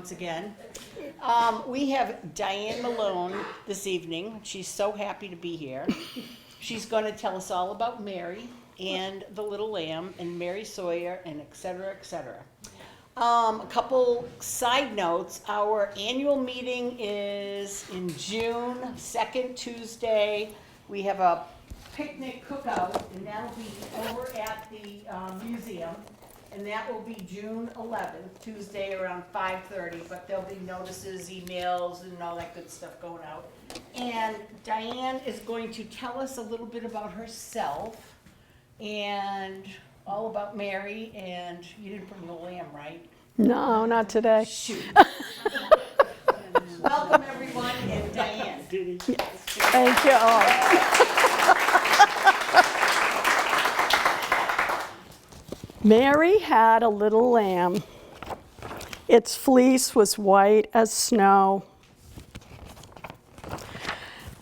once again. We have Diane Malone this evening. She's so happy to be here. She's going to tell us all about Mary and the little lamb and Mary Sawyer and et cetera, et cetera. A couple side notes. Our annual meeting is in June, second Tuesday. We have a picnic cookout, and that'll be over at the museum. And that will be June 11th, Tuesday around 5:30, but there'll be notices, emails, and all that good stuff going out. And Diane is going to tell us a little bit about herself and all about Mary, and you didn't bring the lamb, right? No, not today. Shoot. Welcome, everyone, and Diane. Thank you all. Mary had a little lamb. Its fleece was white as snow.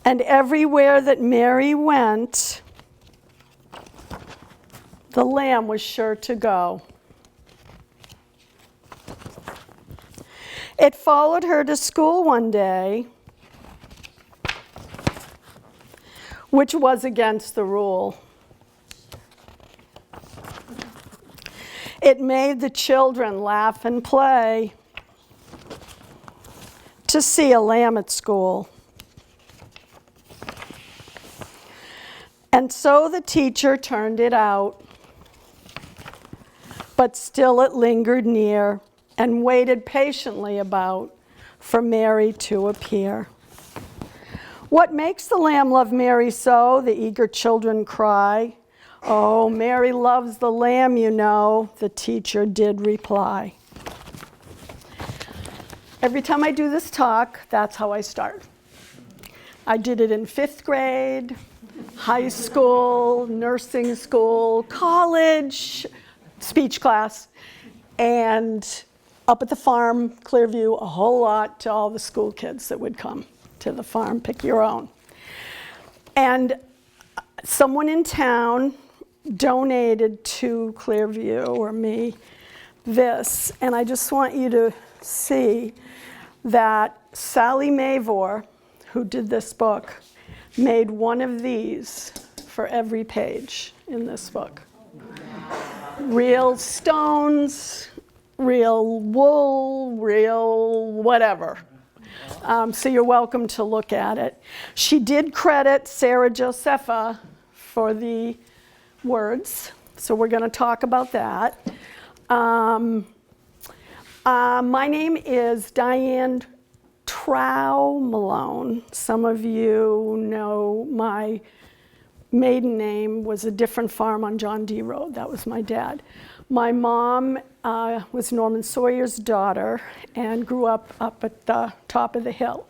And everywhere that Mary went, the lamb was sure to go. It followed her to school one day, which was against the rule. It made the children laugh and play to see a lamb at school. And so the teacher turned it out, but still it lingered near and waited patiently about for Mary to appear. What makes the lamb love Mary so? The eager children cry. Oh, Mary loves the lamb, you know, the teacher did reply. Every time I do this talk, that's how I start. I did it in 5th grade, high school, nursing school, college, speech class, and up at the farm, Clearview, a whole lot to all the school kids that would come to the farm, pick your own. And someone in town donated to Clearview, or me, this. And I just want you to see that Sally Mavor, who did this book, made one of these for every page in this book. Real stones, real wool, real whatever. So you're welcome to look at it. She did credit Sarah Josepha for the words, so we're going to talk about that. My name is Diane Trow Malone. Some of you know my maiden name was a different farm on John D. Road. That was my dad. My mom was Norman Sawyer's daughter and grew up at the top of the hill.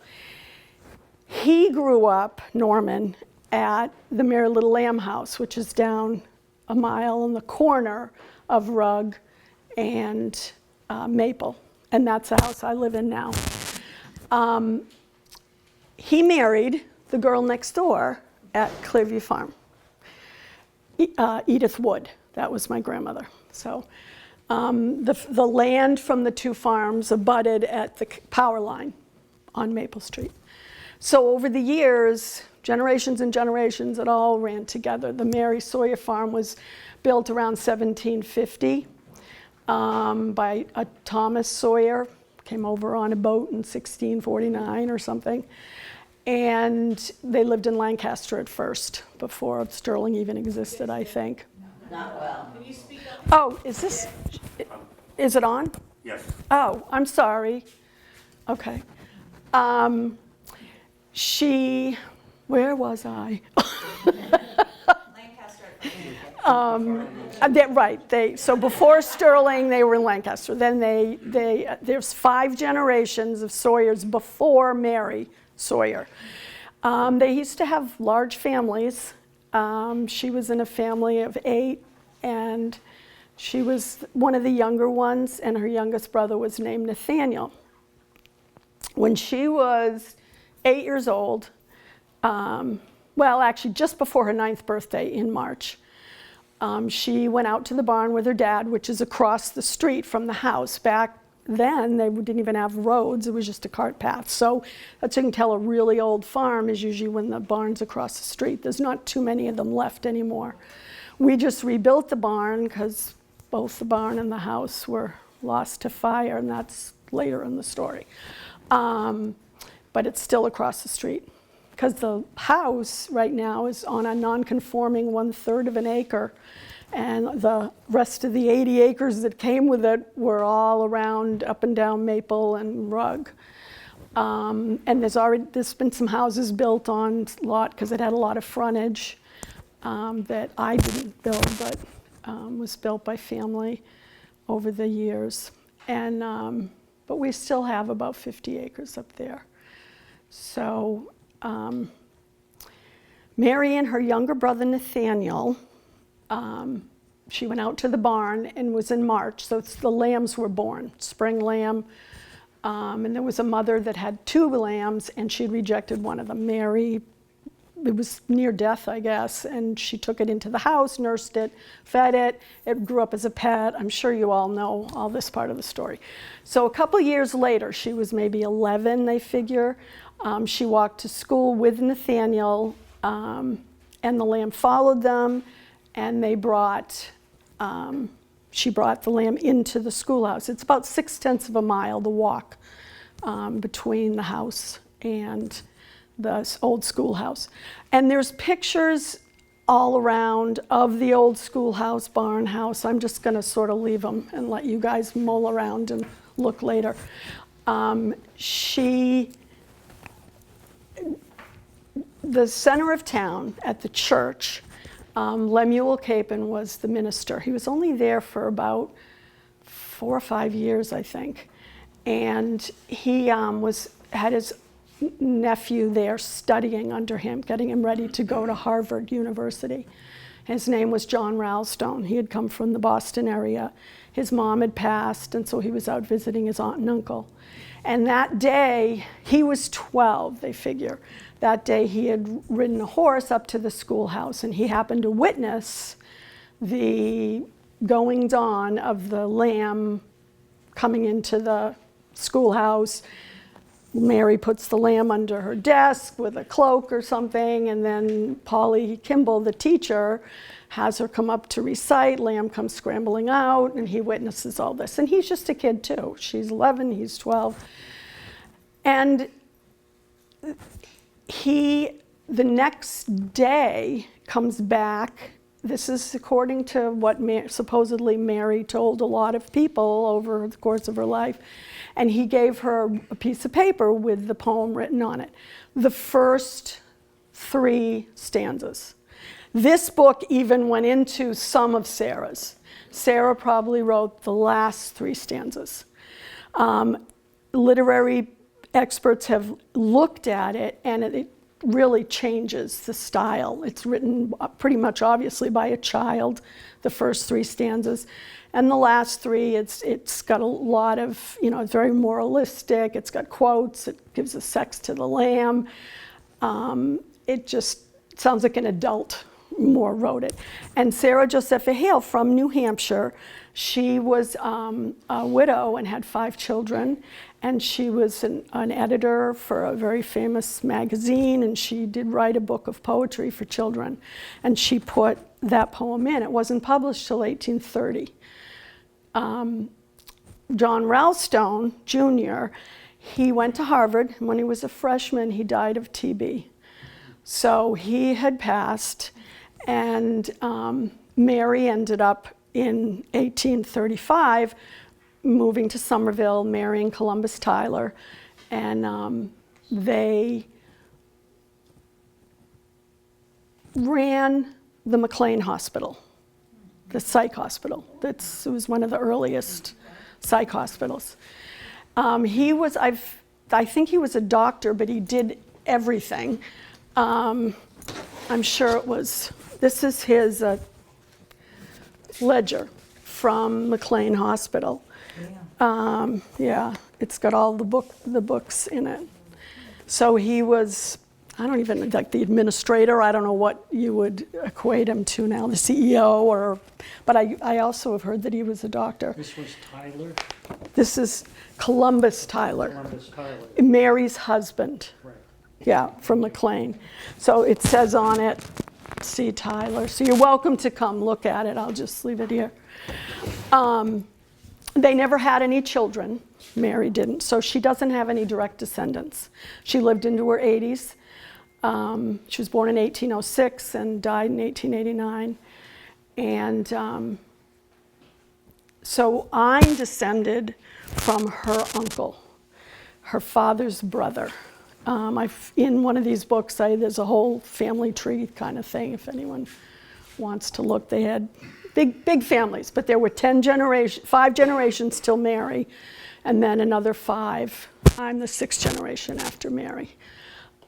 He grew up, Norman, at the Mary Little Lamb house, which is down a mile on the corner of Rugg and Maple. And that's the house I live in now. He married the girl next door at Clearview Farm, Edith Wood. That was my grandmother. So the land from the two farms abutted at the power line on Maple Street. So over the years, generations and generations, it all ran together. The Mary Sawyer farm was built around 1750 by a Thomas Sawyer. Came over on a boat in 1649 or something. And they lived in Lancaster at first, before Sterling even existed, I think. Not well. Can you speak up? Oh, is it on? Yes. Oh, I'm sorry. Okay. Where was I? Lancaster. So before Sterling, they were in Lancaster. Then there's 5 generations of Sawyers before Mary Sawyer. They used to have large families. She was in a family of 8, and she was one of the younger ones, and her youngest brother was named Nathaniel. When she was 8 years old, well, actually just before her 9th birthday in March, she went out to the barn with her dad, which is across the street from the house, back then they didn't even have roads, it was just a cart path. So that's how you can tell a really old farm is usually when the barn's across the street. There's not too many of them left anymore. We just rebuilt the barn because both the barn and the house were lost to fire, and that's later in the story. But it's still across the street because the house right now is on a non-conforming 1/3 of an acre, and the rest of the 80 acres that came with it were all around up and down Maple and Rugg. And there's been some houses built on lot because it had a lot of frontage that I didn't build, but was built by family over the years. And but we still have about 50 acres up there. So Mary and her younger brother Nathaniel, she went out to the barn and was in March, so the lambs were born, spring lamb. And there was a mother that had 2 lambs, and she rejected one of them. Mary, it was near death, I guess, and she took it into the house, nursed it, fed it. It grew up as a pet. I'm sure you all know all this part of the story. So a couple years later, she was maybe 11, they figure. She walked to school with Nathaniel, and the lamb followed them, and she brought the lamb into the schoolhouse. It's about 6/10 of a mile, the walk between the house and the old schoolhouse. And there's pictures all around of the old schoolhouse, barn house. I'm just gonna sort of leave them and let you guys mull around and look later. The center of town at the church, Lemuel Capon was the minister. He was only there for about 4 or 5 years, I think. And he had his nephew there studying under him, getting him ready to go to Harvard University. His name was John Ralston. He had come from the Boston area. His mom had passed, and so he was out visiting his aunt and uncle. And that day, he was 12, they figure. That day he had ridden a horse up to the schoolhouse, and he happened to witness the goings on of the lamb coming into the schoolhouse. Mary puts the lamb under her desk with a cloak or something, and then Polly Kimball, the teacher, has her come up to recite. Lamb comes scrambling out, and he witnesses all this. And he's just a kid too. She's 11, he's 12. And the next day comes back. This is according to what supposedly Mary told a lot of people over the course of her life. And he gave her a piece of paper with the poem written on it. The first 3 stanzas. This book even went into some of Sarah's. Sarah probably wrote the last 3 stanzas. Literary experts have looked at it, and it really changes the style. It's written pretty much obviously by a child, the first 3 stanzas. And the last 3, it's got a lot of, it's very moralistic. It's got quotes. It gives a sex to the lamb. It just sounds like an adult more wrote it. And Sarah Josepha Hale from New Hampshire, she was a widow and had 5 children. And she was an editor for a very famous magazine, and she did write a book of poetry for children. And she put that poem in. It wasn't published till 1830. John Ralston, Jr., he went to Harvard. When he was a freshman, he died of TB. So he had passed, and Mary ended up in 1835 moving to Somerville, marrying Columbus Tyler, and they ran the McLean Hospital, the psych hospital. It was one of the earliest psych hospitals. I think he was a doctor, but he did everything. I'm sure it was, this is his ledger from McLean Hospital. Yeah, it's got all the books in it. So he was, I don't even, like the administrator, I don't know what you would equate him to now, the CEO, but I also have heard that he was a doctor. This was Tyler? This is Columbus Tyler, Columbus Tyler. Mary's husband. Right. Yeah, from McLean. So it says on it, C. Tyler. So you're welcome to come look at it. I'll just leave it here. They never had any children. Mary didn't. So she doesn't have any direct descendants. She lived into her 80s. She was born in 1806 and died in 1889. And so I'm descended from her uncle, her father's brother. In one of these books, there's a whole family tree kind of thing, if anyone wants to look. They had big families, but there were 5 generations till Mary, and then another 5. I'm the 6th generation after Mary.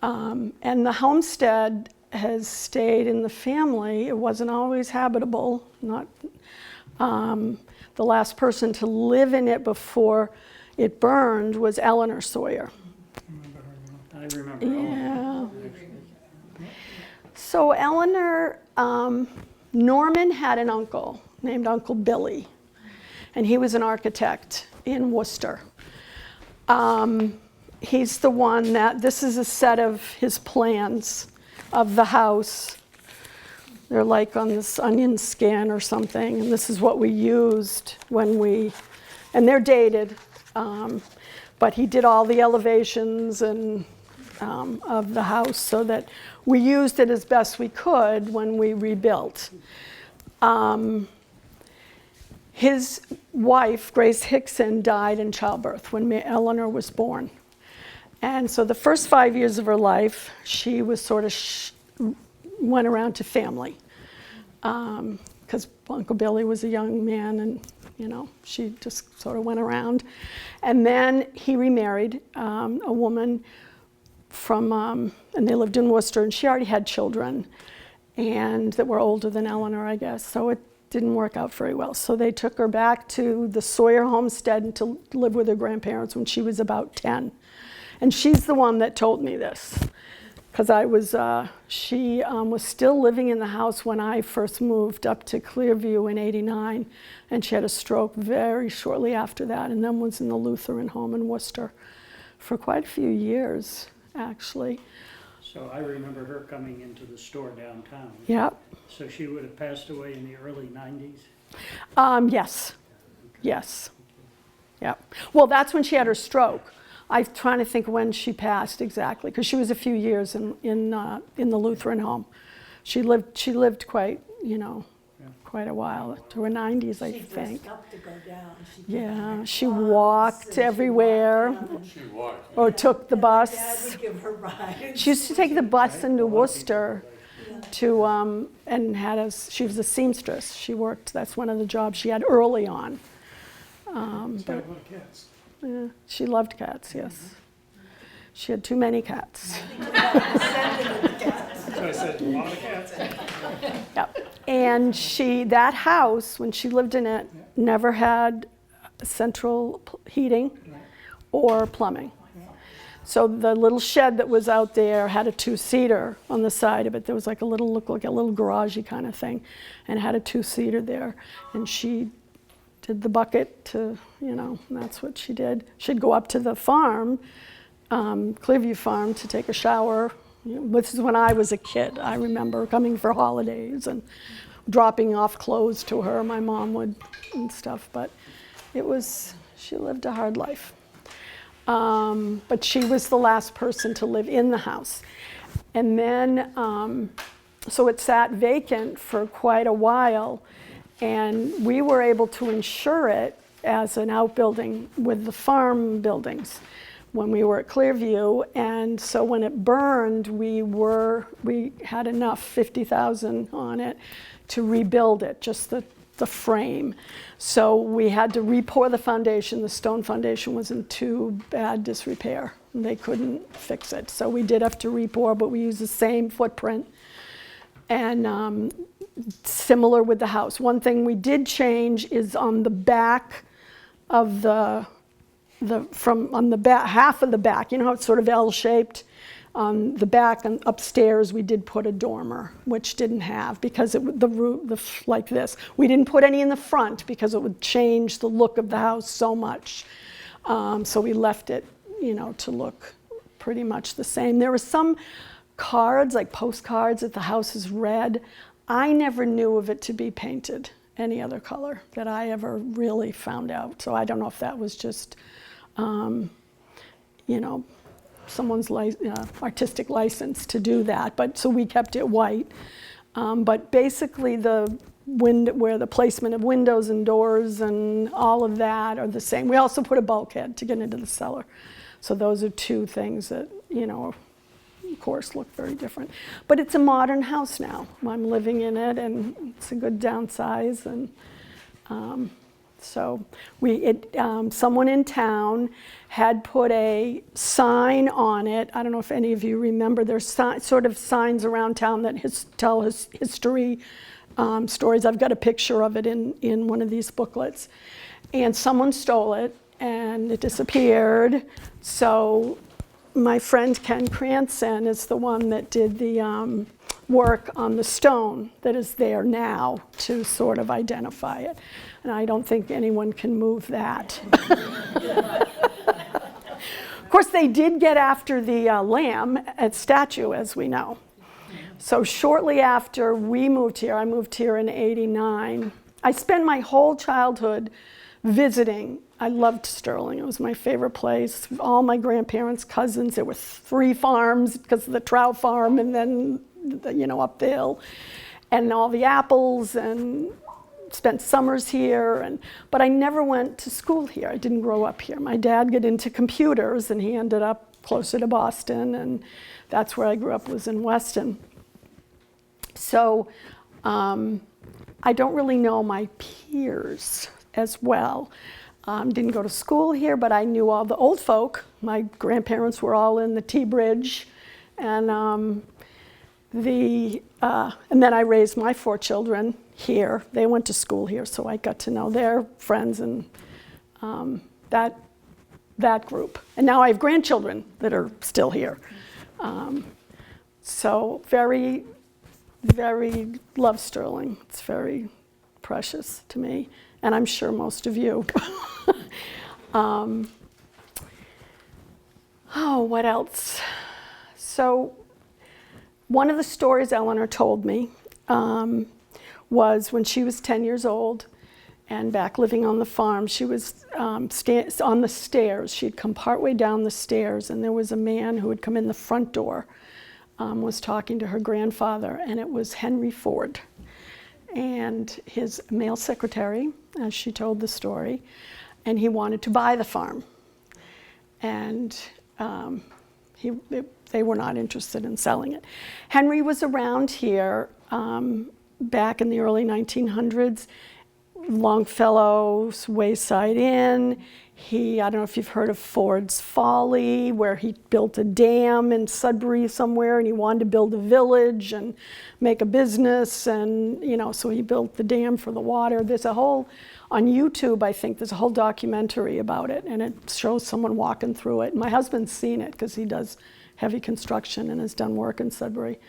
And the homestead has stayed in the family. It wasn't always habitable. The last person to live in it before it burned was Eleanor Sawyer. I remember. Yeah. So Eleanor, Norman had an uncle named Uncle Billy, and he was an architect in Worcester. He's the one this is a set of his plans of the house. They're like on this onion skin or something, and this is what we used and they're dated, but he did all the elevations and of the house so that we used it as best we could when we rebuilt. His wife, Grace Hickson, died in childbirth when Eleanor was born. And so the first 5 years of her life, she was sort of went around to family, because Uncle Billy was a young man, and she just sort of went around. And then he remarried a woman and they lived in Worcester, and she already had children, and that were older than Eleanor, I guess. So it didn't work out very well. So they took her back to the Sawyer homestead to live with her grandparents when she was about 10. And she's the one that told me this, because she was still living in the house when I first moved up to Clearview in '89, and she had a stroke very shortly after that, and then was in the Lutheran home in Worcester for quite a few years, actually. So I remember her coming into the store downtown. Yep. So she would have passed away in the early 90s? Yes. Yes. Yep. Well, that's when she had her stroke. I'm trying to think when she passed exactly, because she was a few years in the Lutheran home. She lived quite a while, to her 90s, I think. Up to go down. Yeah, she walked everywhere, or took the Dad bus. would give her rides. She used to take the bus into Worcester to and she was a seamstress. She worked. That's one of the jobs she had early on. But yeah, she loved cats. Yes, she had too many cats. So I said, a lot of cats. Yep. And that house, when she lived in it, never had central heating or plumbing. So the little shed that was out there had a 2-seater on the side of it. There was looked like a little garagey kind of thing, and it had a 2-seater there. And she did the bucket and that's what she did. She'd go up to the farm, Clearview Farm, to take a shower. This is when I was a kid. I remember coming for holidays and dropping off clothes to her. My mom would and stuff, but she lived a hard life. But she was the last person to live in the house. And then, so it sat vacant for quite a while, and we were able to insure it as an outbuilding with the farm buildings when we were at Clearview. And so when it burned, we had enough, 50,000 on it, to rebuild it, just the frame. So we had to re-pour the foundation. The stone foundation was in too bad disrepair. They couldn't fix it. So we did have to re-pour, but we used the same footprint. And similar with the house. One thing we did change is on the back of on the back, half of the back, how it's sort of L-shaped. On the back and upstairs, we did put a dormer, which didn't have because the roof like this. We didn't put any in the front because it would change the look of the house so much. So we left it, to look pretty much the same. There were some cards, like postcards, that the house is red. I never knew of it to be painted any other color that I ever really found out. So I don't know if that was just, someone's artistic license to do that. But so we kept it white. But basically where the placement of windows and doors and all of that are the same. We also put a bulkhead to get into the cellar. So those are two things that, of course, look very different. But it's a modern house now. I'm living in it, and it's a good downsize. And so someone in town had put a sign on it. I don't know if any of you remember. There's sort of signs around town that tell history stories. I've got a picture of it in one of these booklets. And someone stole it, and it disappeared. So my friend Ken Cranston is the one that did the work on the stone that is there now to sort of identify it. And I don't think anyone can move that. Of course, they did get after the lamb at statue, as we know. So shortly after we moved here, I moved here in '89. I spent my whole childhood visiting. I loved Sterling. It was my favorite place. All my grandparents, cousins. There were 3 farms because of the trout farm, and then up the hill, and all the apples, and spent summers here. But I never went to school here. I didn't grow up here. My dad got into computers, and he ended up closer to Boston, and that's where I grew up, was in Weston. So I don't really know my peers as well. Didn't go to school here, but I knew all the old folk. My grandparents were all in the T-Bridge, and and then I raised my 4 children here. They went to school here, so I got to know their friends and that group. And now I have grandchildren that are still here. So very, very love Sterling. It's very precious to me, and I'm sure most of you. What else? So one of the stories Eleanor told me was when she was 10 years old and back living on the farm, she was on the stairs. She'd come partway down the stairs, and there was a man who had come in the front door, was talking to her grandfather, and it was Henry Ford and his male secretary, as she told the story, and he wanted to buy the farm. And they were not interested in selling it. Henry was around here back in the early 1900s, Longfellow's Wayside Inn. I don't know if you've heard of Ford's Folly, where he built a dam in Sudbury somewhere, and he wanted to build a village and make a business, and so he built the dam for the water. There's a whole, on YouTube, I think, there's a whole documentary about it, and it shows someone walking through it. My husband's seen it because he does heavy construction and has done work in Sudbury.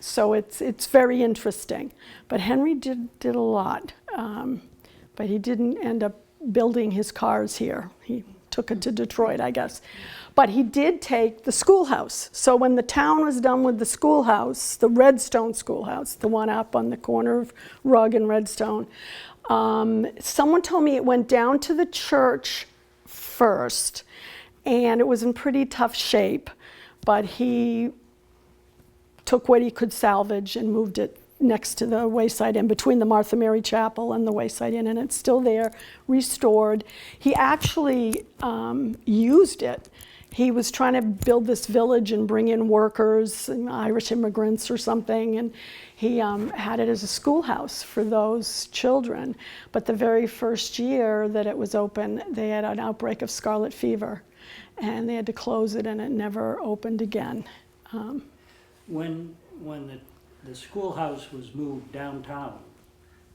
So it's very interesting. But Henry did a lot, but he didn't end up building his cars here. He took it to Detroit, I guess. But he did take the schoolhouse. So when the town was done with the schoolhouse, the Redstone schoolhouse, the one up on the corner of Rugg and Redstone, someone told me it went down to the church first, and it was in pretty tough shape, but he took what he could salvage and moved it next to the Wayside Inn, between the Martha Mary Chapel and the Wayside Inn, and it's still there, restored. He actually used it. He was trying to build this village and bring in workers, Irish immigrants or something, and he had it as a schoolhouse for those children. But the very first year that it was open, they had an outbreak of scarlet fever, and they had to close it, and it never opened again. When the schoolhouse was moved downtown,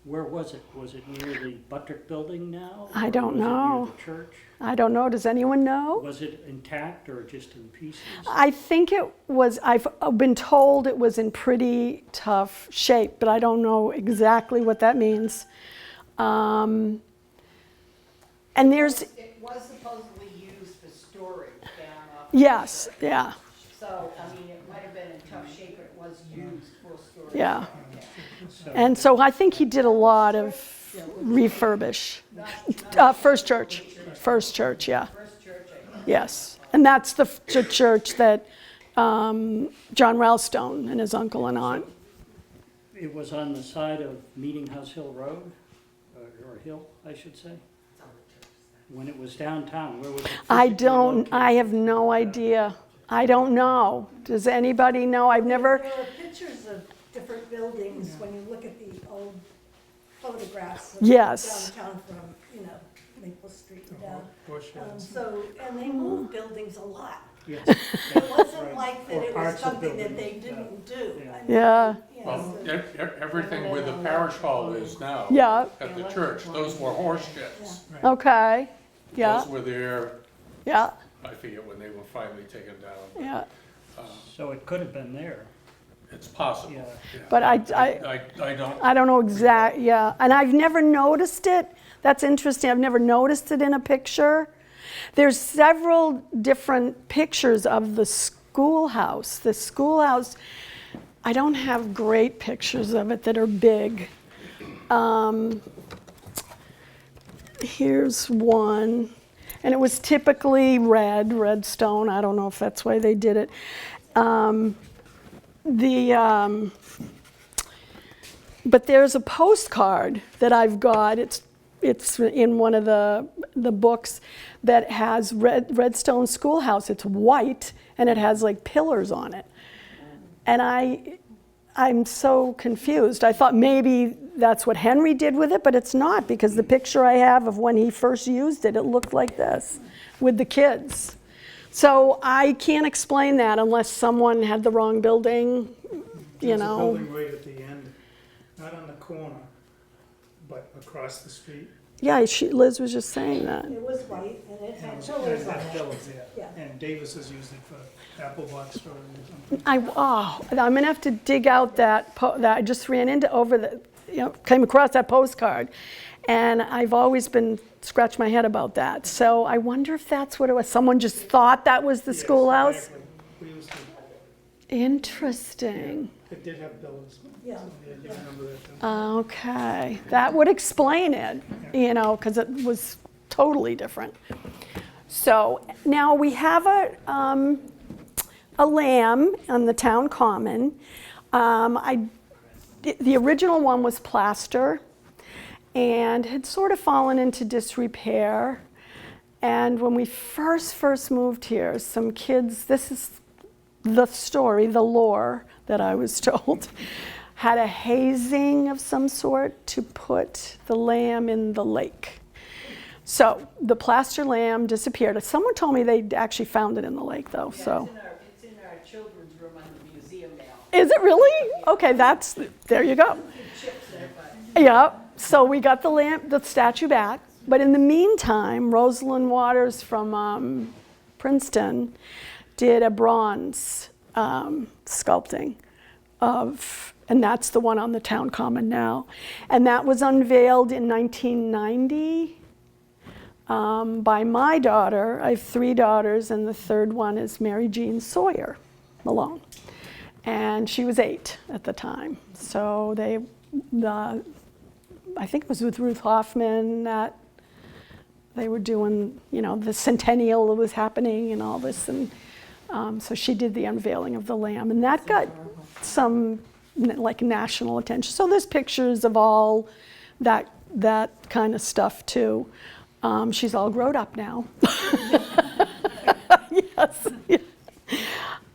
Where was it? Was it near the Buttrick building now? I or don't was it know. near the church? I don't know. Does anyone know? Was it intact or just in pieces? I think it was, I've been told it was in pretty tough shape, but I don't know exactly what that means. And there's, It was supposedly used for storage down off. yes, yeah, So, I mean, it might have been in tough shape, but it was used for storage. yeah. So- And so I think he did a lot of refurbish. First Church, yeah. First church, I guess. Yes, and that's the church that John Ralstone and his uncle and aunt. It was on the side of Meeting House Hill Road, or Hill, I should say. When it was downtown, where was it? I physically don't, located? I have no idea. I don't know. Does anybody know? I've never, There are pictures of different buildings when you look at the old photographs of Yes. downtown from, Maple Street and down. Bush heads. And they moved buildings a lot. Yes. It wasn't like that Or it was parts of something that they buildings, didn't do. yeah. I mean, yeah, Well, so- everything where the parish hall is now. yeah, At the church, those were horse sheds. okay, yeah, Those were there, yeah, I forget when they were finally taken down. yeah. So it could have been there. It's possible. Yeah. yeah. But I don't, I don't know exact, yeah, and I've never noticed it. That's interesting. I've never noticed it in a picture. There's several different pictures of the schoolhouse. The schoolhouse, I don't have great pictures of it that are big. Here's one, and it was typically red stone. I don't know if that's why they did it. But there's a postcard that I've got. It's in one of the books that has Redstone Schoolhouse. It's white and it has like pillars on it. And I'm so confused. I thought maybe that's what Henry did with it, but it's not, because the picture I have of when he first used it, it looked like this with the kids. So I can't explain that unless someone had the wrong building, you There's a know. building right at the end, not on the corner, but across the street. Yeah, Liz was just saying that. It was white and it And had it pillars on had it. pillars, yeah. Yeah. And Davis has used it for apple box storage or something. I'm gonna have to dig out that I just ran into came across that postcard, and I've always been scratch my head about that. So I wonder if that's what it was. Someone just thought that was the Yes, schoolhouse. exactly. We used to, Interesting. it did have pillars. Yeah. Yeah, you remember that, too. Okay, that would explain it, because it was totally different. So now we have a lamb on the town common. The original one was plaster and had sort of fallen into disrepair. And when we first moved here, some kids, this is the story, the lore that I was told, had a hazing of some sort to put the lamb in the lake. So the plaster lamb disappeared. Someone told me they actually found it in the lake, though. So It's in our children's room on the museum now. is it really? Okay, there you go. Chips there, but. Yeah. So we got the statue back, but in the meantime, Rosalind Waters from Princeton did a bronze sculpting of, and that's the one on the town common now, and that was unveiled in 1990 by my daughter. I have 3 daughters, and the third one is Mary Sawyer Malone, and she was 8 at the time. So I think it was with Ruth Hoffman that they were doing, the centennial that was happening and all this, and so she did the unveiling of the lamb, and that got some like national attention. So there's pictures of all that kind of stuff too. She's all grown up now. Yes.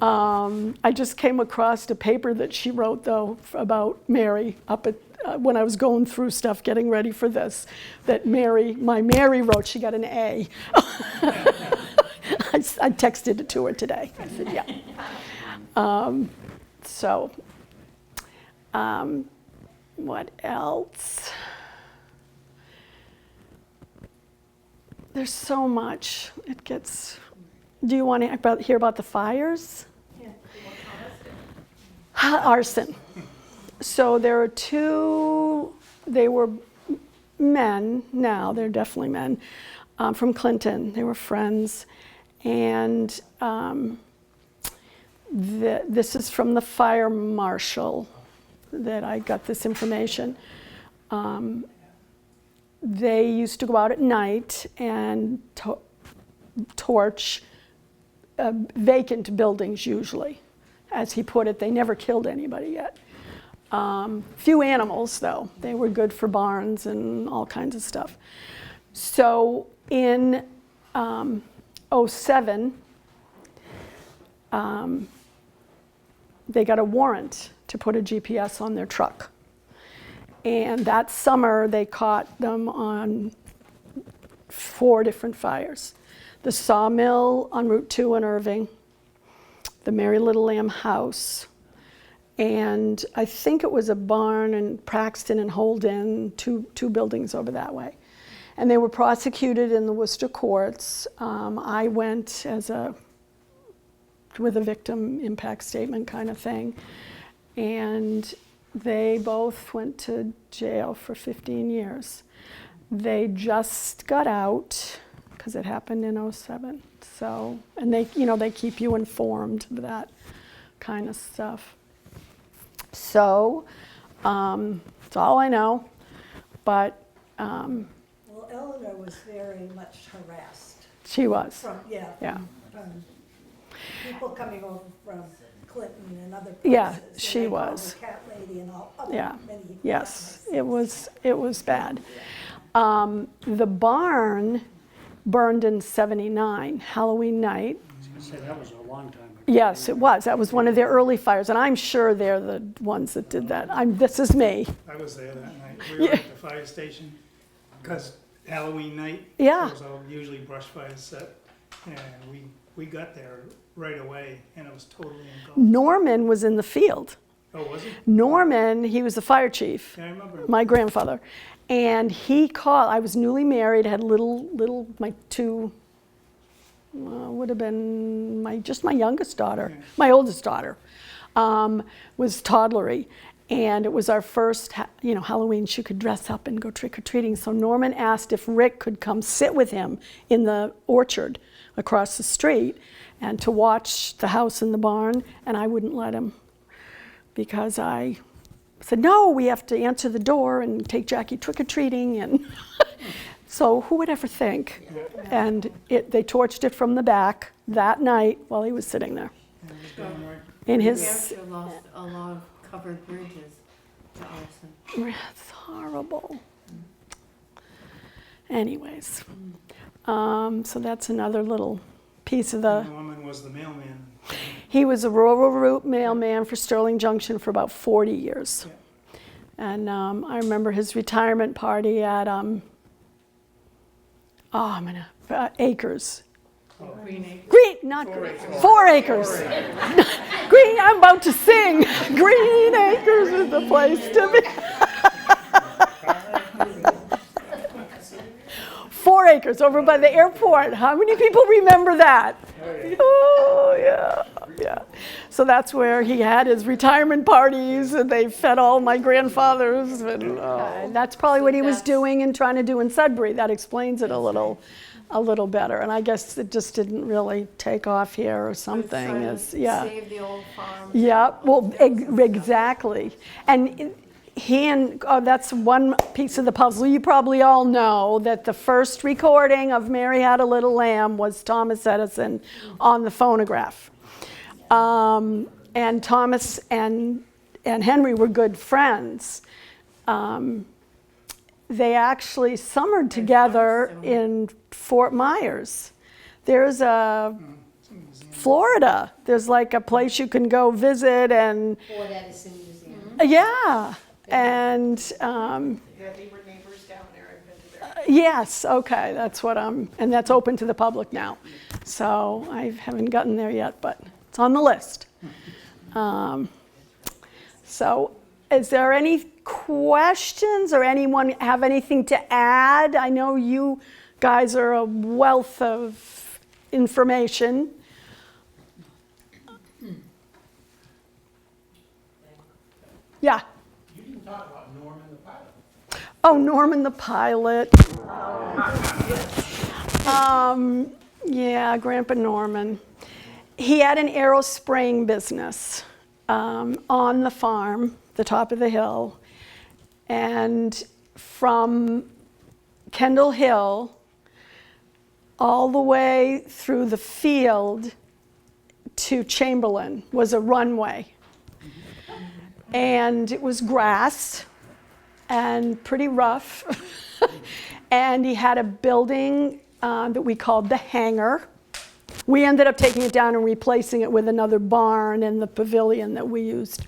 I just came across a paper that she wrote, though, about Mary up at when I was going through stuff getting ready for this, that my Mary wrote. She got an A. I texted it to her today. I said, yeah. What else? there's so much. It gets. Do you want to hear about the fires? Arson. So there are two, they were men, now they're definitely men, from Clinton. They were friends. And this is from the fire marshal that I got this information. They used to go out at night and torch vacant buildings usually. As he put it, they never killed anybody yet. Few animals, though. They were good for barns and all kinds of stuff. So in '07, they got a warrant to put a GPS on their truck. And that summer, they caught them on 4 different fires. The sawmill on Route 2 in Irving, the Mary Little Lamb house, and I think it was a barn in Praxton and Holden, two buildings over that way. And they were prosecuted in the Worcester courts. I went with a victim impact statement kind of thing. And they both went to jail for 15 years. They just got out because it happened in '07. So, and they keep you informed of that kind of stuff. So, that's all I know. But Well, Eleanor was very much harassed she was. from, from people coming over from Clinton and other places. Yeah, and she they called was. her cat lady and all other Yeah. many Yes, cat it was bad. The barn burned in '79, Halloween night. I was gonna say, that was a long time ago. Yes, it was. That was one of their early fires, and I'm sure they're the ones that did that. This is me. I was there that night. We were at the fire station, because Halloween night, Yeah. there was usually brush fires set, and we got there right away, and it was totally engulfed. Norman was in the field. Oh, was it? Norman, he was the fire chief, Yeah, I remember. my grandfather. And he called, I was newly married, had my two, would have been my youngest daughter, Yeah. my oldest daughter, was toddlery. And it was our first, Halloween, she could dress up and go trick-or-treating. So Norman asked if Rick could come sit with him in the orchard across the street and to watch the house and the barn, and I wouldn't let him because I said, no, we have to answer the door and take Jackie trick-or-treating, and so who would ever think? And they torched it from the back that night while he was sitting there. And it was going right. In New his, Hampshire lost a lot of covered bridges to arson. it's horrible. Anyways, so that's another little piece of the. Norman was the mailman. He was a rural route mailman for Sterling Junction for about 40 years. Yeah. And I remember his retirement party at, Acres. Green Acres. Green, not Green, 4 Acres. Green, I'm about to sing. Green Acres is the place to be. 4 Acres over by the airport. How many people remember that? Oh, yeah. So that's where he had his retirement parties, and they fed all my grandfathers. And that's probably what he was doing and trying to do in Sudbury. That explains it a little better. And I guess it just didn't really take off here or something. Save the old farm. Yeah, well, exactly. And that's one piece of the puzzle. You probably all know that the first recording of Mary Had a Little Lamb was Thomas Edison on the phonograph. And Thomas and Henry were good friends. They actually summered together in Fort Myers. There's Florida. There's like a place you can go visit and. Fort Edison Museum. Yeah, and They were neighbors down there, I've been to their. yes, okay, that's what and that's open to the public now. So I haven't gotten there yet, but it's on the list. So is there any questions or anyone have anything to add? I know you guys are a wealth of information. Yeah. You didn't talk about Norman the pilot. Oh, Norman the pilot. Yeah, Grandpa Norman. He had an arrow spraying business on the farm, the top of the hill. And from Kendall Hill all the way through the field to Chamberlain was a runway. And it was grass and pretty rough. And he had a building that we called the hangar. We ended up taking it down and replacing it with another barn and the pavilion that we used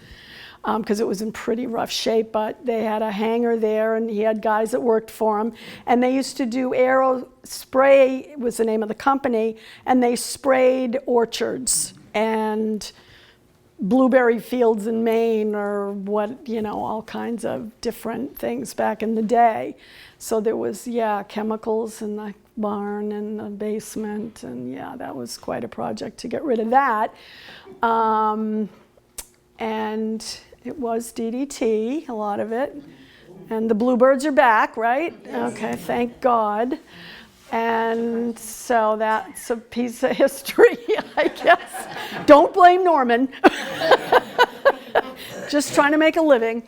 because it was in pretty rough shape, but they had a hangar there and he had guys that worked for him. And they used to do Aero Spray, was the name of the company, and they sprayed orchards and blueberry fields in Maine or what, you know, all kinds of different things back in the day. So there was, yeah, chemicals in the barn and the basement, and yeah, that was quite a project to get rid of that. And it was DDT, a lot of it. And the bluebirds are back, right? Okay, thank God. And so that's a piece of history, I guess. Don't blame Norman. Just trying to make a living.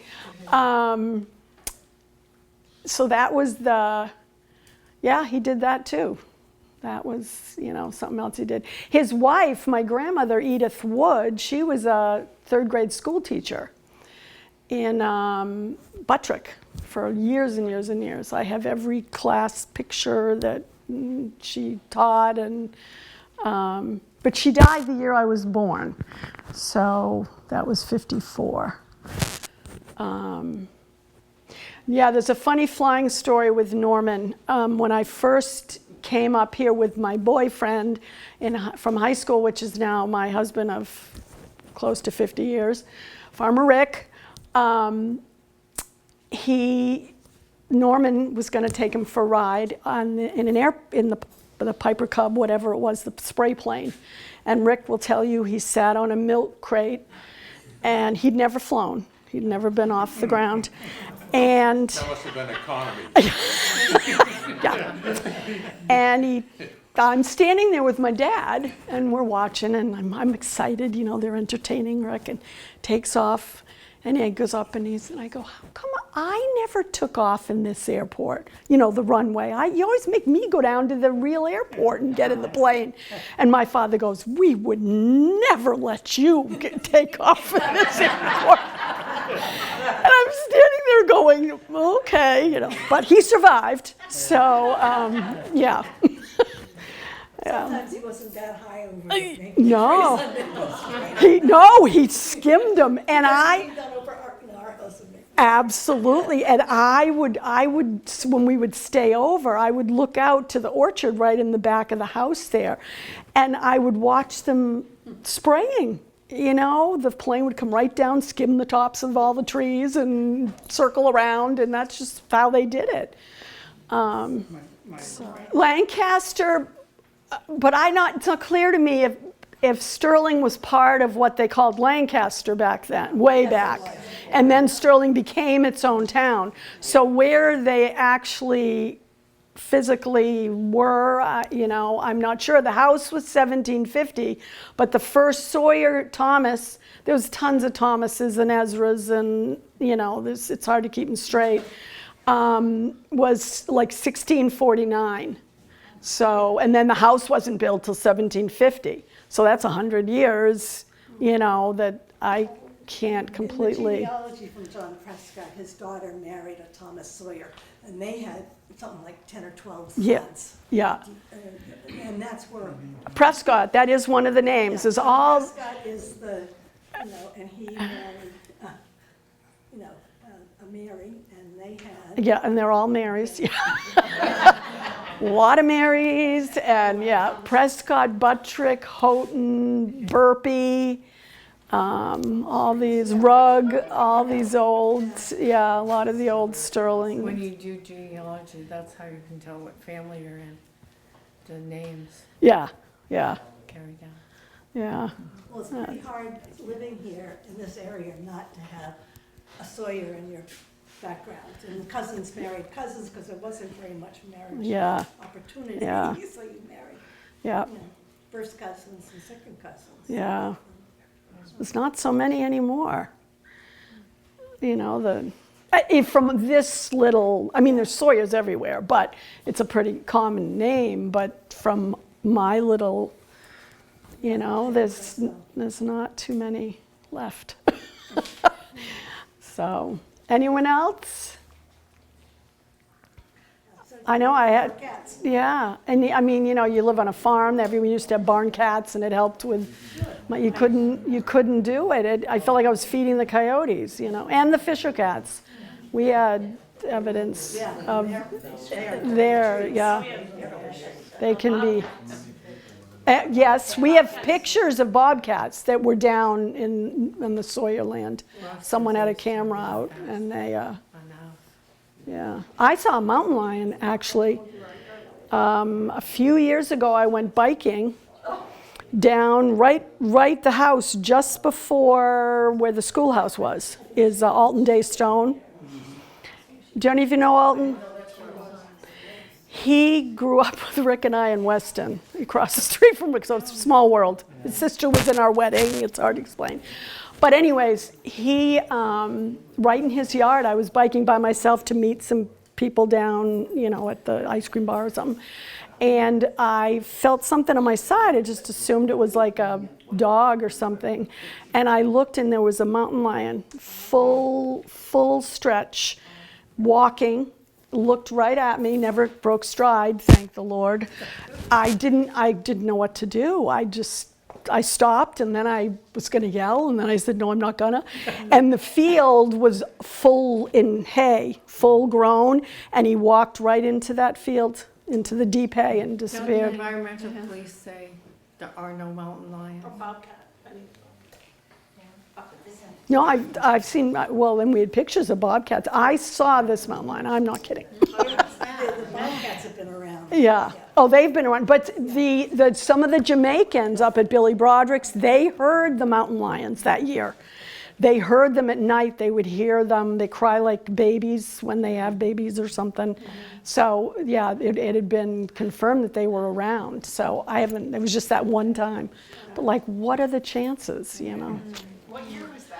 So that was yeah, he did that too. That was, you know, something else he did. His wife, my grandmother, Edith Wood, she was a third grade school teacher in Buttrick for years and years and years. I have every class picture that she taught, and but she died the year I was born, so that was 54. Yeah, there's a funny flying story with Norman. When I first came up here with my boyfriend from high school, which is now my husband of close to 50 years, Farmer Rick, Norman was going to take him for a ride in the Piper Cub, whatever it was, the spray plane. And Rick will tell you he sat on a milk crate, and he'd never flown. He'd never been off the ground. And That must have been economy. yeah. And I'm standing there with my dad, and we're watching, and I'm excited, you know, they're entertaining Rick, and takes off, and he goes up, and I go, how come I never took off in this airport? You know, the runway. You always make me go down to the real airport and get in the plane. And my father goes, we would never let you take off in this airport. And I'm standing there going, okay, you know, but he survived. So, yeah. Sometimes he wasn't that high over me. No, he skimmed them, and He got over our house and me. absolutely, and I would, when we would stay over, I would look out to the orchard right in the back of the house there, and I would watch them spraying. You know, the plane would come right down, skim the tops of all the trees, and circle around, and that's just how they did it. Lancaster. But it's not clear to me if Sterling was part of what they called Lancaster back then, way back. And then Sterling became its own town. So where they actually physically were, you know, I'm not sure. The house was 1750, but the first Sawyer Thomas, there was tons of Thomases and Ezras, and, you know, it's hard to keep them straight, was like 1649. So, and then the house wasn't built till 1750. So that's 100 years, you know, that I can't completely. In the genealogy from John Prescott, his daughter married a Thomas Sawyer, and they had something like 10 or 12 sons. Yeah. And that's where. Prescott, that is one of the names, is all. Prescott is the, you know, and he married, you know, a Mary, and they had. Yeah, and they're all Marys. Yeah. A lot of Marys, and yeah, Prescott, Buttrick, Houghton, Burpee, all these rug, all these old, yeah, a lot of the old When Sterling. you do genealogy, that's how you can tell what family you're in. The names Yeah, yeah, carry down. yeah. Well, it's pretty hard living here in this area not to have a Sawyer in your background. And cousins married cousins, because there wasn't very much marriage Yeah, opportunity, yeah. so you married, yeah, you know, first cousins and second cousins. yeah. There's not so many anymore. You know, from this little, I mean, there's Sawyers everywhere, but it's a pretty common name. But from my little, you know, there's not too many left. So, anyone else? I know I had, Cats. yeah, and I mean, you know, you live on a farm. Everyone used to have barn cats, and it helped with. You couldn't do it. I felt like I was feeding the coyotes, you know, and the Fisher cats. We had evidence of their, yeah. They can be. Yes, we have pictures of bobcats that were down in the Sawyer land. Someone had a camera out, and they. I know. Yeah, I saw a mountain lion actually. A few years ago, I went biking down right the house just before where the schoolhouse was, is Alton Day Stone. Do any of you know Alton? He grew up with Rick and I in Weston, across the street from Rick, so it's a small world. His sister was in our wedding, it's hard to explain. But anyways, he, right in his yard, I was biking by myself to meet some people down, you know, at the ice cream bar or something. And I felt something on my side. I just assumed it was like a dog or something. And I looked, and there was a mountain lion, full stretch, walking, looked right at me, never broke stride, thank the Lord. I didn't know what to do. I stopped, and then I was going to yell, and then I said, no, I'm not gonna. And the field was full in hay, full grown, and he walked right into that field, into the deep hay, and Don't the disappeared. environmental police say there are no mountain lions? No, I've seen, well, then we had pictures of bobcats. I saw this mountain lion, I'm not kidding. The bobcats have been around. Yeah. Oh, they've been around. But some of the Jamaicans up at Billy Broderick's, they heard the mountain lions that year. They heard them at night. They would hear them. They cry like babies when they have babies or something. So, yeah, it had been confirmed that they were around. So it was just that one time. But, like, what are the chances, you know? What year was that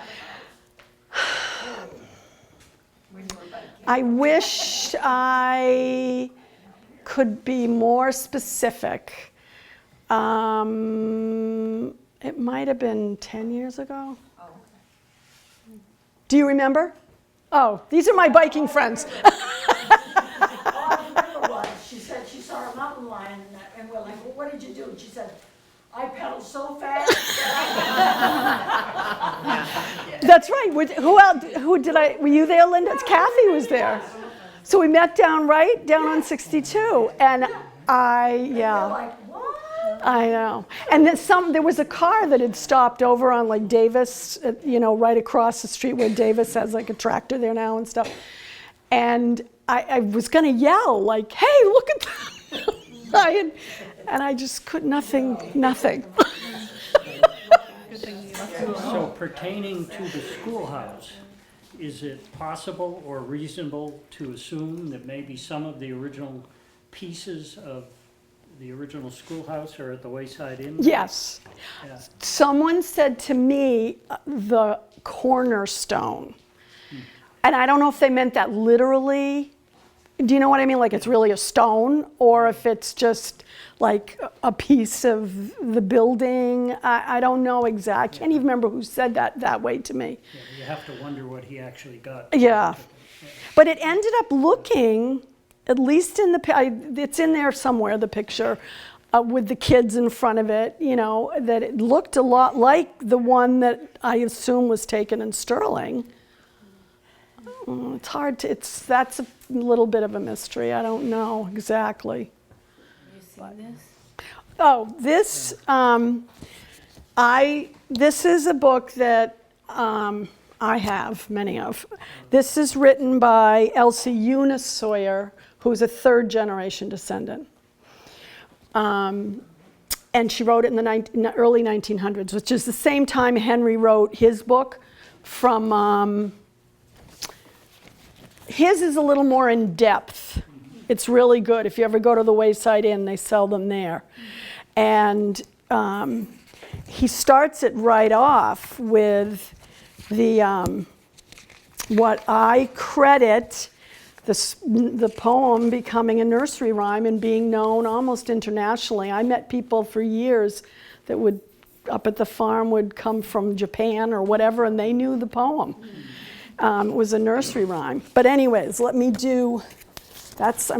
when you were biking? I wish I could be more specific. It might have been 10 years ago. Do you remember? Oh, these are my biking friends. All I remember was, she said she saw a mountain lion, and we're like, well, what did you do? And she said, I pedaled so fast. That's right. Who else? Were you there, Linda? Kathy was there. So we met down on 62, and We're like, what? I know. And then there was a car that had stopped over on like Davis, you know, right across the street where Davis has like a tractor there now and stuff. And I was gonna yell like, "Hey, look at that!" And I just could nothing. So pertaining to the schoolhouse, is it possible or reasonable to assume that maybe some of the original pieces of the original schoolhouse are at the Wayside Inn? Yes. Yeah. Someone said to me, the cornerstone. And I don't know if they meant that literally. Do you know what I mean? Like it's really a stone, or if it's just like a piece of the building. I don't know exactly. I can't even remember who said that way to me. Yeah, you have to wonder what he actually got. Yeah. But it ended up looking, at least it's in there somewhere, the picture, with the kids in front of it, you know, that it looked a lot like the one that I assume was taken in Sterling. It's hard that's a little bit of a mystery. I don't know exactly. Have you seen this? Oh, this, This is a book that I have many of. This is written by Elsie Eunice Sawyer, who's a third-generation descendant. And she wrote it in the early 1900s, which is the same time Henry wrote his book. His is a little more in depth. It's really good. If you ever go to the Wayside Inn, they sell them there. And he starts it right off with the what I credit the poem becoming a nursery rhyme and being known almost internationally. I met people for years that would, up at the farm, would come from Japan or whatever, and they knew the poem. It was a nursery rhyme. But anyways, I'm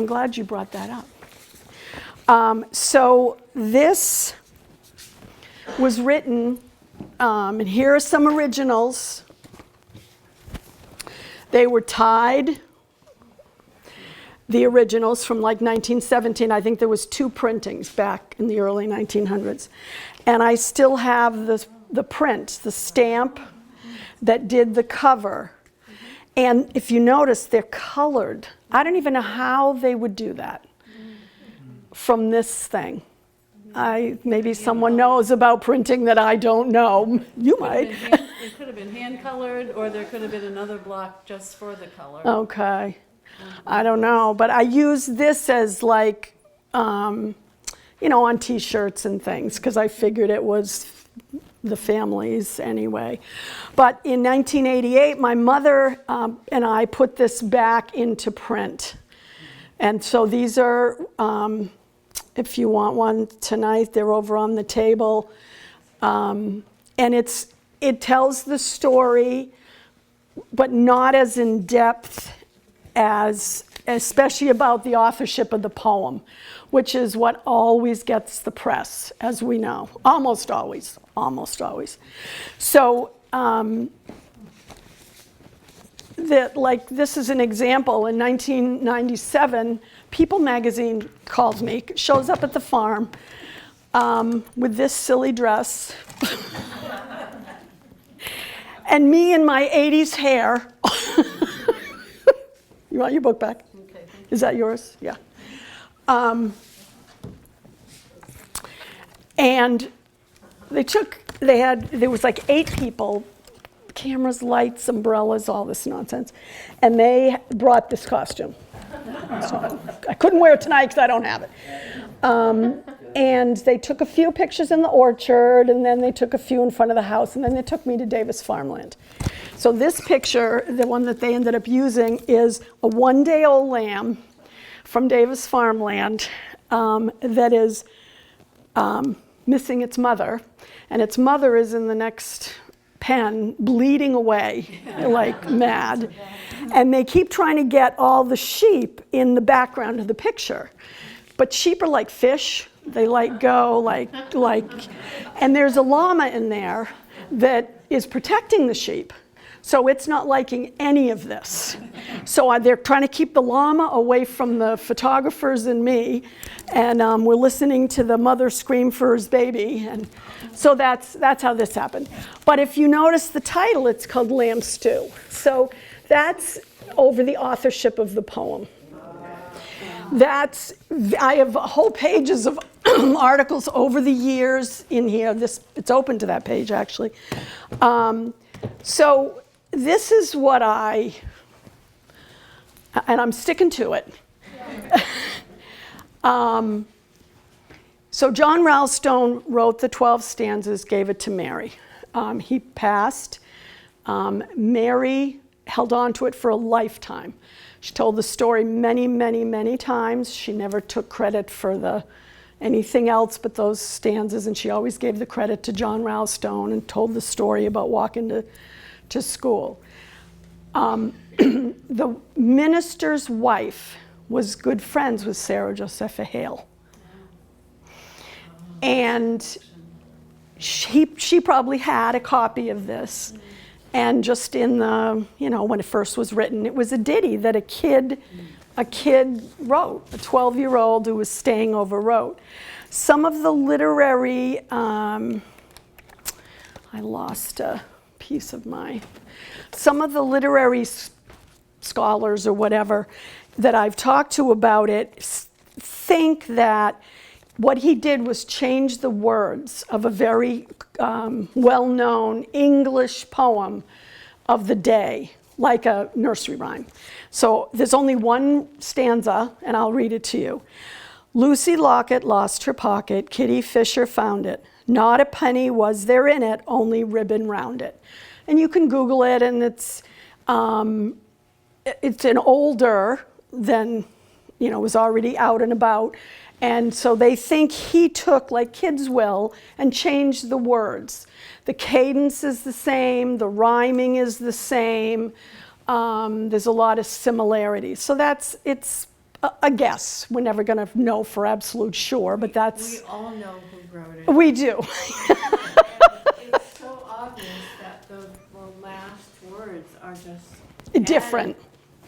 glad you brought that up. So this was written, and here are some originals. They were tied, the originals from like 1917. I think there was 2 printings back in the early 1900s. And I still have the print, the stamp that did the cover. And if you notice, they're colored. I don't even know how they would do that from this thing. Maybe someone knows about printing that I don't know. You might. It could have been hand-colored, or there could have been another block just for the color. Okay. I don't know. But I use this as like, on T-shirts and things, because I figured it was the family's anyway. But in 1988, my mother and I put this back into print. And so these are, if you want one tonight, they're over on the table. And it tells the story, but not as in depth as, especially about the authorship of the poem, which is what always gets the press, as we know, almost always. So this is an example. In 1997, People magazine calls me, shows up at the farm with this silly dress and me in my 80s hair. You want your book back? Okay. Is that yours? Yeah. And there was like 8 people, cameras, lights, umbrellas, all this nonsense. And they brought this costume. So I couldn't wear it tonight because I don't have it. And they took a few pictures in the orchard, and then they took a few in front of the house, and then they took me to Davis Farmland. So this picture, the one that they ended up using, is a 1-day-old lamb from Davis Farmland that is missing its mother, and its mother is in the next pen bleeding away like mad. And they keep trying to get all the sheep in the background of the picture. But sheep are like fish. They go and there's a llama in there that is protecting the sheep. So it's not liking any of this. So they're trying to keep the llama away from the photographers and me. And we're listening to the mother scream for his baby. And so that's how this happened. But if you notice the title, it's called Lamb Stew. So that's over the authorship of the poem. I have whole pages of articles over the years in here. It's open to that page, actually. So this is what and I'm sticking to it. So John Ralston wrote the 12 stanzas, gave it to Mary. He passed. Mary held on to it for a lifetime. She told the story many, many, many times. She never took credit for anything else but those stanzas, and she always gave the credit to John Ralston and told the story about walking to school. The minister's wife was good friends with Sarah Josepha Hale. And she probably had a copy of this. And just in when it first was written, it was a ditty that a kid wrote, a 12-year-old who was staying over wrote. Some of the literary I lost a piece of some of the literary scholars or whatever that I've talked to about it think that what he did was change the words of a very well-known English poem of the day, like a nursery rhyme. So there's only one stanza, and I'll read it to you. Lucy Locket lost her pocket, Kitty Fisher found it. Not a penny was there in it, only ribbon round it. And you can Google it, and it's an older than, was already out and about. And so they think he took, like kids will, and changed the words. The cadence is the same, the rhyming is the same. There's a lot of similarities. So it's a guess. We're never going to know for absolute sure, but that's... We all know who wrote it. We do. It's so obvious that the last words are just Different,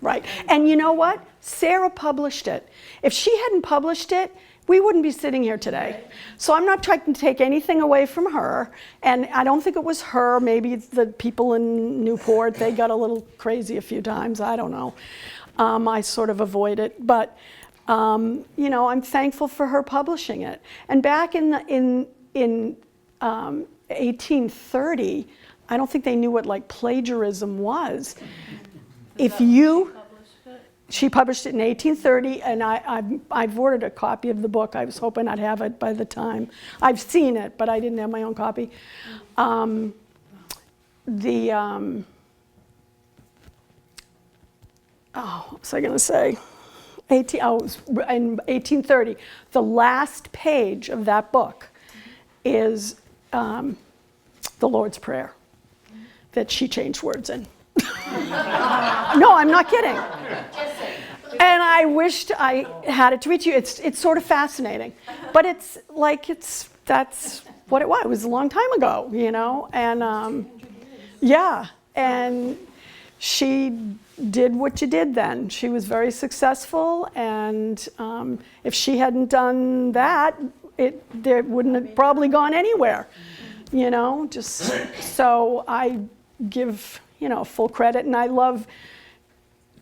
right. And you know what? Sarah published it. If she hadn't published it, we wouldn't be sitting here today. So I'm not trying to take anything away from her, and I don't think it was her. Maybe it's the people in Newport, they got a little crazy a few times, I don't know. I sort of avoid it, but I'm thankful for her publishing it. And back in 1830, I don't think they knew what like plagiarism was. She published it in 1830, and I've ordered a copy of the book. I was hoping I'd have it by the time. I've seen it, but I didn't have my own copy. What was I going to say? In 1830. The last page of that book is the Lord's Prayer that she changed words in. No, I'm not kidding. And I wished I had it to read to you. It's sort of fascinating, but that's what it was. It was a long time ago, and yeah, and she did what you did then. She was very successful, and if she hadn't done that, it wouldn't have probably gone anywhere, just so I give full credit, and I love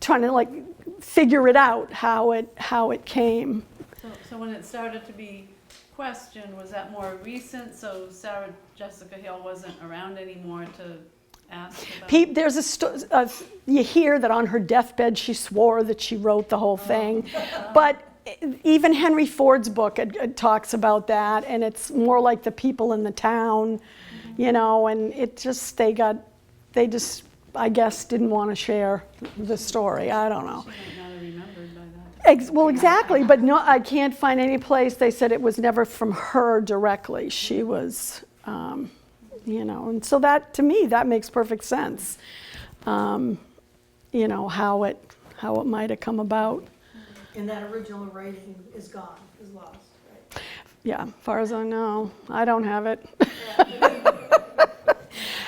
trying to figure it out how it came. So when it started to be questioned, was that more recent? So Sarah Jessica Hill wasn't around anymore to ask about? There's you hear that on her deathbed she swore that she wrote the whole thing, but even Henry Ford's book it talks about that, and it's more like the people in the town, and it just they just I guess didn't want to share the story. I don't know. She might not have remembered by that. Well, exactly, but no, I can't find any place. They said it was never from her directly. She was, and so that to me that makes perfect sense. How it might have come about. And that original writing is gone, is lost, right? Yeah, as far as I know, I don't have it.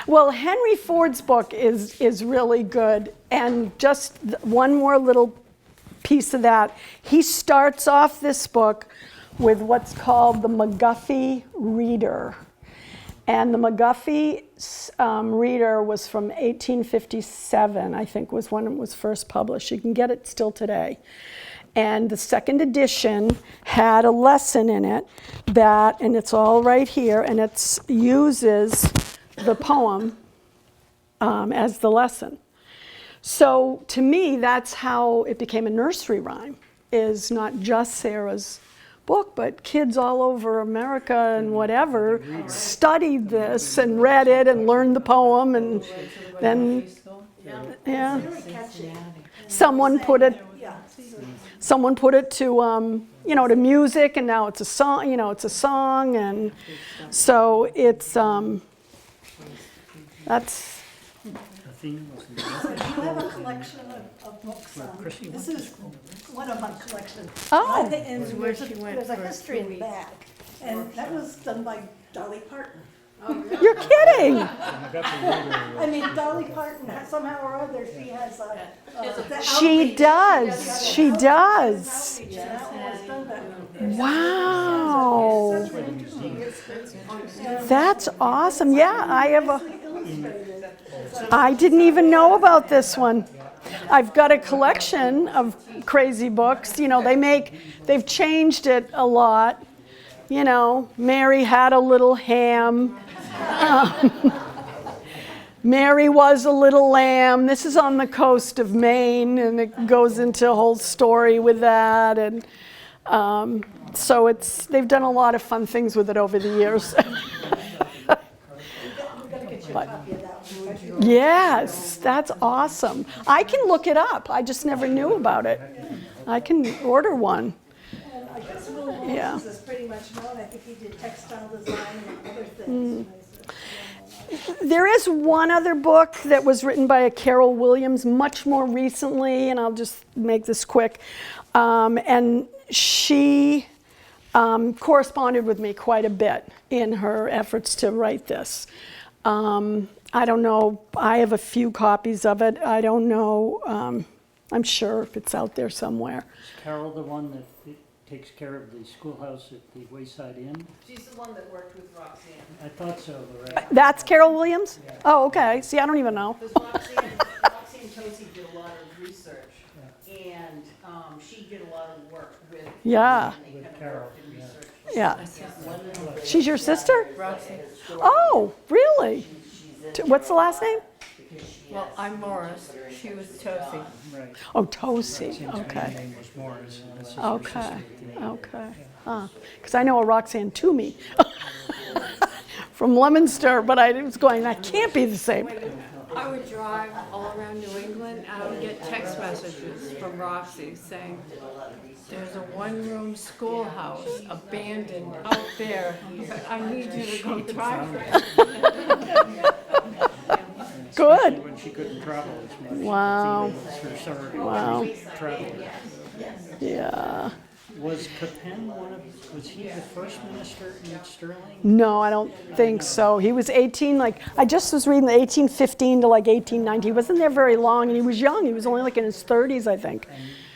Well, Henry Ford's book is really good, and just one more little piece of that. He starts off this book with what's called the McGuffey Reader, and the McGuffey Reader was from 1857, I think was when it was first published. You can get it still today. And the second edition had a lesson in it and it's all right here, and it uses the poem as the lesson. So to me, that's how it became a nursery rhyme, is not just Sarah's book, but kids all over America and whatever studied this and read it and learned the poem, and then, yeah, someone put it to, to music, and now it's a song, and so it's, that's. So do you have a collection of books? This is one of my collections. Oh. And Where she went there's a for history in 2 the weeks. back, and that was done by Dolly Parton. You're kidding. I got the reader. I mean, Dolly Parton, somehow or other, she has the She outreach. does. She does. Outreach, and that one was done back. Wow. That's awesome. Yeah, I have a. Illustrated. I didn't even know about this one. I've got a collection of crazy books. You know, they've changed it a lot. You know, Mary had a little ham. Mary was a little lamb. This is on the coast of Maine, and it goes into a whole story with that. And so they've done a lot of fun things with it over the years. We're gonna get you a copy of that one. Yes, that's awesome. I can look it up. I just never knew about it. I can order one. And I guess Will Yeah. Moses is pretty much known. I think he did textile design and other things. There is one other book that was written by a Carol Williams much more recently, and I'll just make this quick. And she corresponded with me quite a bit in her efforts to write this. I don't know. I have a few copies of it. I don't know. I'm sure if it's out there somewhere. Is Carol the one that takes care of the schoolhouse at the Wayside Inn? She's the one that worked with Roxanne. I thought so, Loretta. That's Carol Williams? Oh, okay. See, I don't even know. Because Roxanne Tosi did a lot of research, and she did a lot of work with. Yeah. and they kind of Carol, worked in yeah. research. Yeah. She's your sister? Roxy. Oh, really? What's the last name? Well, I'm Morris, she was Tosi. Right. Oh, Tosi. Seems my Okay. name was Morris, and this is her Okay. sister. Okay. Because I know a Roxanne Toomey from Leominster, but I was going, that can't be the same. I would drive all around New England, and I would get text messages from Roxy saying, there's a one-room schoolhouse abandoned out there. I need you to go drive it. Good. When she couldn't travel as much. Wow. Her surrogate Wow. traveled. Yeah. Was Capen was he the first minister in Sterling? No, I don't think so. He was 18, I just was reading the 1815 to 1890. He wasn't there very long, and he was young. He was only in his 30s, I think.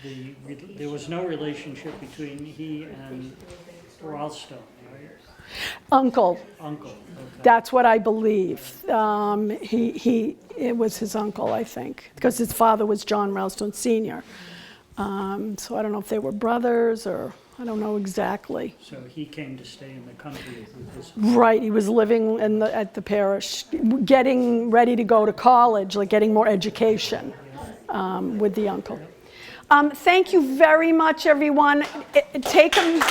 And there was no relationship between he and Ralston, right? Uncle. Uncle. Okay. That's what I believe. It was his uncle, I think, because his father was John Ralston Sr. So I don't know if they were brothers, or I don't know exactly. So he came to stay in the country with his. Right, he was living at the parish, getting ready to go to college, getting more education with the uncle. Thank you very much, everyone. Take them.